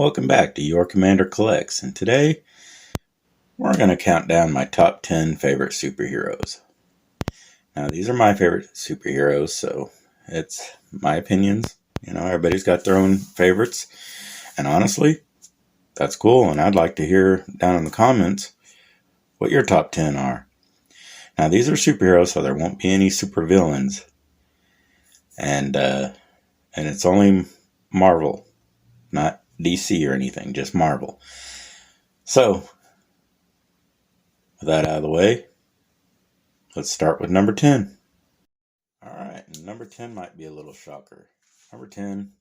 Welcome back to Your Commander Collects, and today we're going to count down my top 10 favorite superheroes. Now, these are my favorite superheroes, so it's my opinions. Everybody's got their own favorites, and honestly, that's cool, and I'd like to hear down in the comments what your top 10 are. Now, these are superheroes, so there won't be any supervillains, and it's only Marvel, not DC or anything, just Marvel. So, with that out of the way, let's start with number 10. Alright, number 10 might be a little shocker. Number 10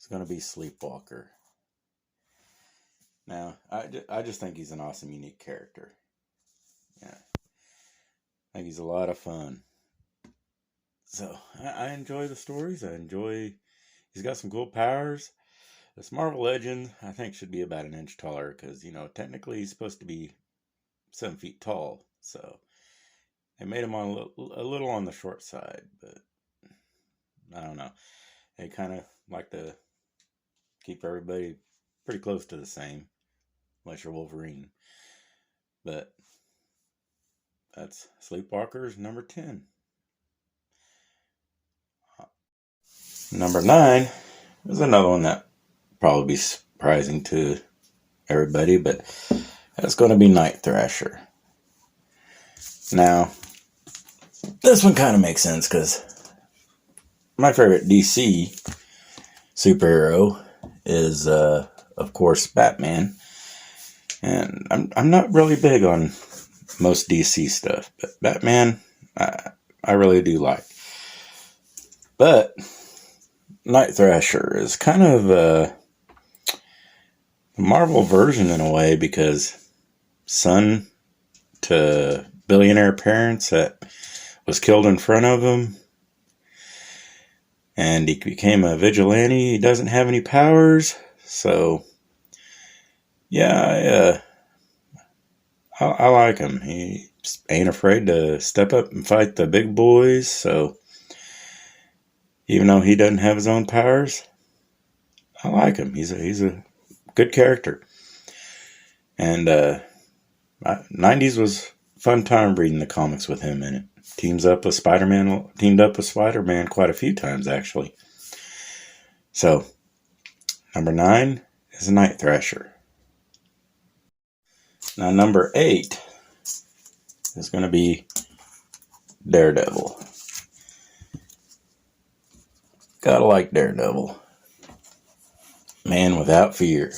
is going to be Sleepwalker. Now, I just think he's an awesome, unique character. Yeah, I think he's a lot of fun. So, I enjoy the stories. He's got some cool powers. This Marvel Legend, I think, should be about an inch taller because, technically he's supposed to be 7 feet tall. So, they made him a little on the short side, but I don't know. They kind of like to keep everybody pretty close to the same, unless you're Wolverine. But that's Sleepwalker's number 10. Number 9 is another one that probably be surprising to everybody, but that's going to be Thrasher. Now, this one kind of makes sense because my favorite DC superhero is, of course, Batman. And I'm not really big on most DC stuff, but Batman, I really do like. But Thrasher is kind of a Marvel version in a way because son to billionaire parents that was killed in front of him, and he became a vigilante. He doesn't have any powers, so yeah, I like him. He ain't afraid to step up and fight the big boys, so even though he doesn't have his own powers, I like him. He's a good character. And 90s was a fun time reading the comics with him in it. Teamed up with Spider-Man quite a few times, actually. So, number 9 is Thrasher. Now, number 8 is going to be Daredevil. Gotta like Daredevil. Man without fear.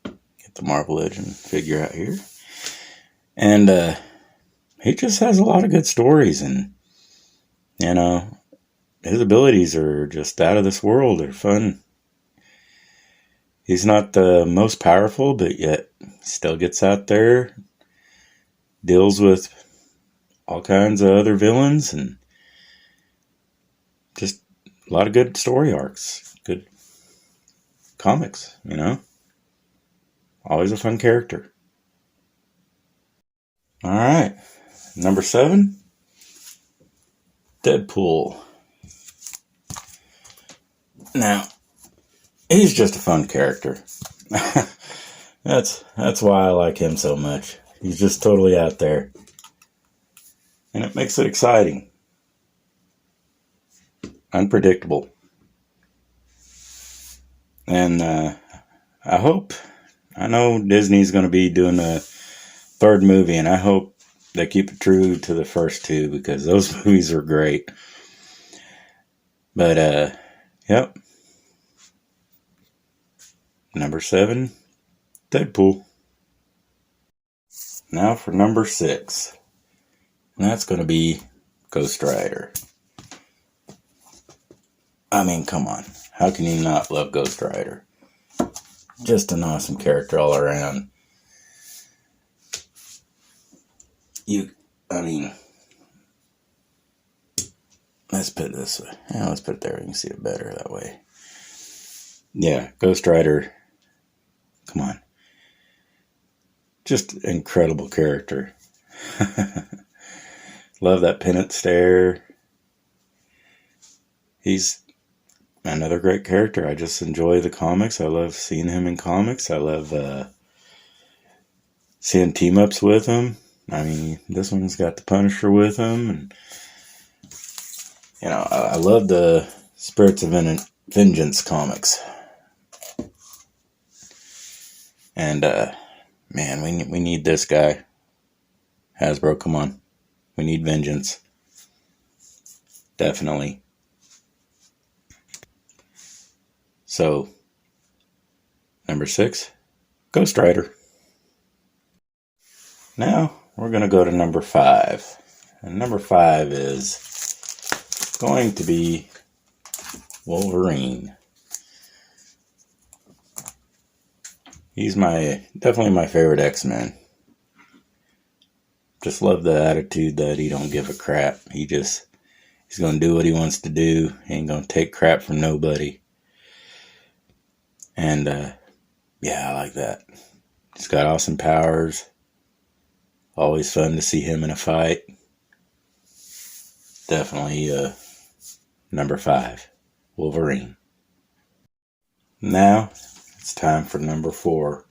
Get the Marvel Legend figure out here. And he just has a lot of good stories, and his abilities are just out of this world. They're fun. He's not the most powerful, but yet still gets out there, deals with all kinds of other villains, and just a lot of good story arcs, good comics, Always a fun character. Alright, number 7, Deadpool. Now, he's just a fun character. That's why I like him so much. He's just totally out there. And it makes it exciting. Unpredictable. And I know Disney's going to be doing a 3rd movie, and I hope they keep it true to the first 2 because those movies are great. But, yep. Number 7, Deadpool. Now for number 6. And that's going to be Ghost Rider. I mean, come on. How can you not love Ghost Rider? Just an awesome character all around. Let's put it this way. Yeah, let's put it there. You can see it better that way. Yeah, Ghost Rider. Come on. Just incredible character. Love that pennant stare. he's another great character. I just enjoy the comics. I love seeing him in comics. I love seeing team-ups with him. I mean, this one's got the Punisher with him. And, you know, I love the Spirits of Vengeance comics. And, man, we need this guy. Hasbro, come on. We need vengeance. Definitely. So, number 6, Ghost Rider. Now, we're going to go to number 5. And number 5 is going to be Wolverine. He's definitely my favorite X-Men. Just love the attitude that he don't give a crap. He's going to do what he wants to do. He ain't going to take crap from nobody. And, yeah, I like that. He's got awesome powers. Always fun to see him in a fight. Definitely, number 5, Wolverine. Now, it's time for number 4.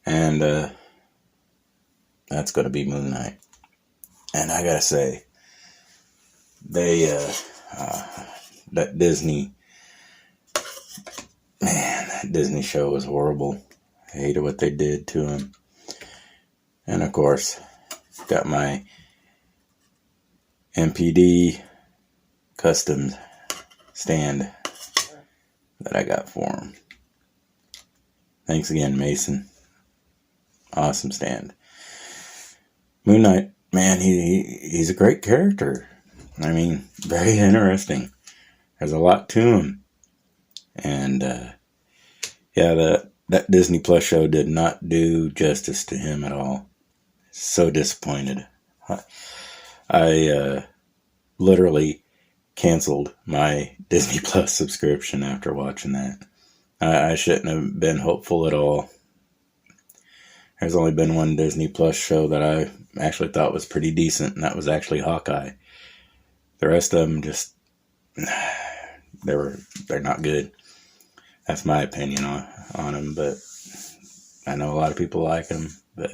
And, that's going to be Moon Knight. And I gotta say, that Disney show was horrible. I hated what they did to him. And of course, got my MPD custom stand that I got for him. Thanks again, Mason. Awesome stand. Moon Knight, man, he's a great character. I mean, very interesting. There's a lot to him. And, yeah, that Disney Plus show did not do justice to him at all. So disappointed. I literally canceled my Disney Plus subscription after watching that. I shouldn't have been hopeful at all. There's only been one Disney Plus show that I actually thought was pretty decent, and that was actually Hawkeye. The rest of them just, they're not good. That's my opinion on them, but I know a lot of people like them, but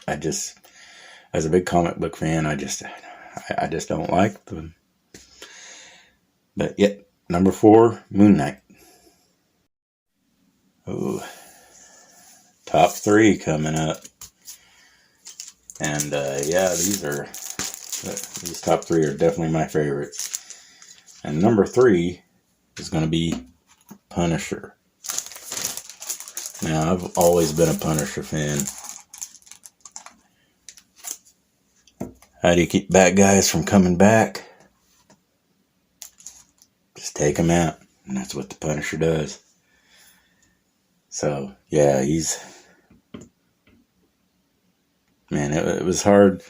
I just, as a big comic book fan, I just don't like them. But yet, number 4, Moon Knight. Ooh. Top 3 coming up. And, yeah, these top 3 are definitely my favorites. And number 3 is going to be Punisher. Now, I've always been a Punisher fan. How do you keep bad guys from coming back? Just take them out. And that's what the Punisher does. So, yeah, man, it was hard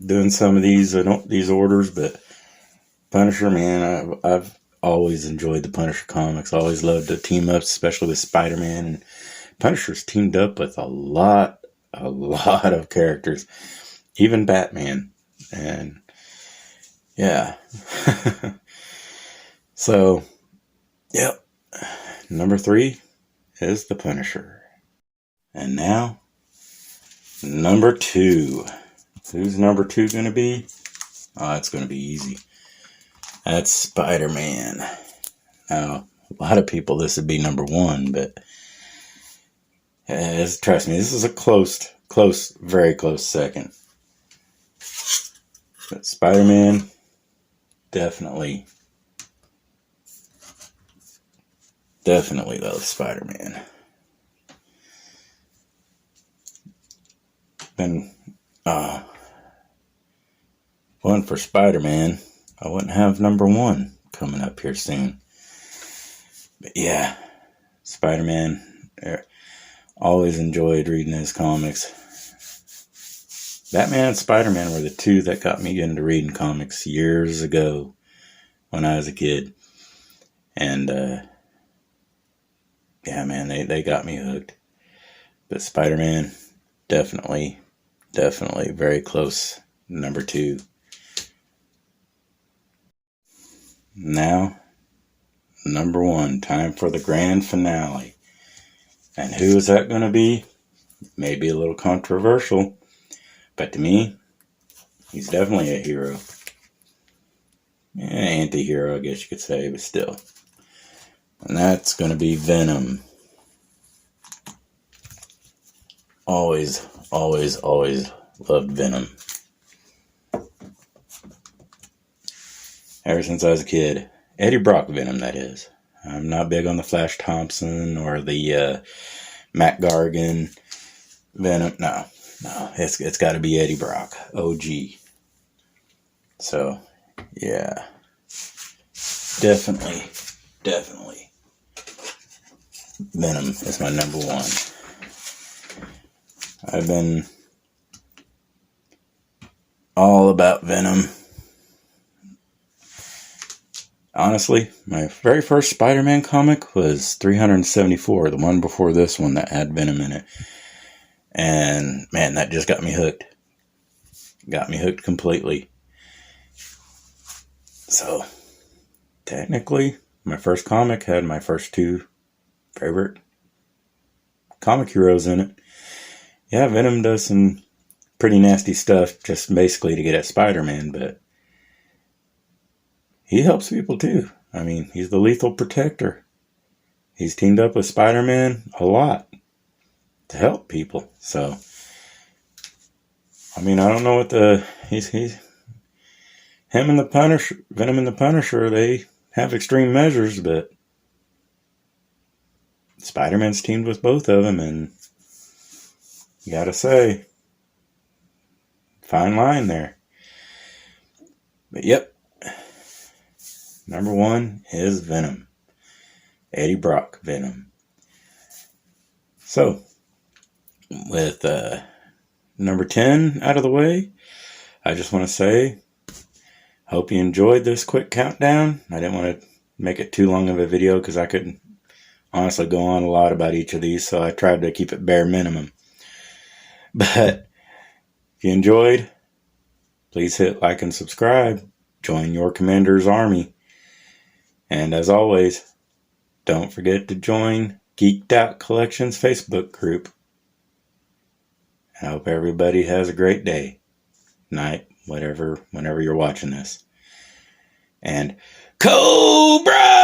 doing some of these orders, but Punisher, man, I've always enjoyed the Punisher comics. Always loved the team ups, especially with Spiderman. And Punisher's teamed up with a lot of characters, even Batman. And yeah, so yep, number 3 is the Punisher. And now, number 2. Who's number 2 going to be? Oh, it's going to be easy. That's Spider-Man. Now, a lot of people, this would be number 1, but trust me, this is a close, very close second. But Spider-Man, definitely love Spider-Man. Then, one for Spider-Man, I wouldn't have number 1 coming up here soon. But yeah, Spider-Man, always enjoyed reading his comics. Batman and Spider-Man were the 2 that got me into reading comics years ago when I was a kid. And, yeah, man, they got me hooked. But Spider-Man, definitely very close, number 2. Now, number one, time for the grand finale. And who is that going to be? Maybe a little controversial, but to me, he's definitely a hero. Anti-hero, I guess you could say, but still. And that's going to be Venom. Always, always, always loved Venom. Ever since I was a kid. Eddie Brock Venom, that is. I'm not big on the Flash Thompson or the Matt Gargan Venom. No, it's got to be Eddie Brock, OG. So, yeah, definitely, Venom is my number one. I've been all about Venom. Honestly, my very first Spider-Man comic was 374, the one before this one that had Venom in it. And man, that just got me hooked. Got me hooked completely. So, technically, my first comic had my first two favorite comic heroes in it. Yeah, Venom does some pretty nasty stuff just basically to get at Spider-Man, but he helps people too. I mean, he's the lethal protector. He's teamed up with Spider-Man a lot to help people. So, I mean, I don't know what him and the Punisher, Venom and the Punisher, they have extreme measures, but Spider-Man's teamed with both of them, and you gotta say, fine line there. But yep, number one is Venom. Eddie Brock Venom. So, with number 10 out of the way, I just want to say, hope you enjoyed this quick countdown. I didn't want to make it too long of a video because I couldn't honestly go on a lot about each of these, so I tried to keep it bare minimum. But if you enjoyed, please hit like and subscribe. Join your Commander's Army. And as always, don't forget to join Geeked Out Collections Facebook group. I hope everybody has a great day, night, whenever you're watching this. And Cobra!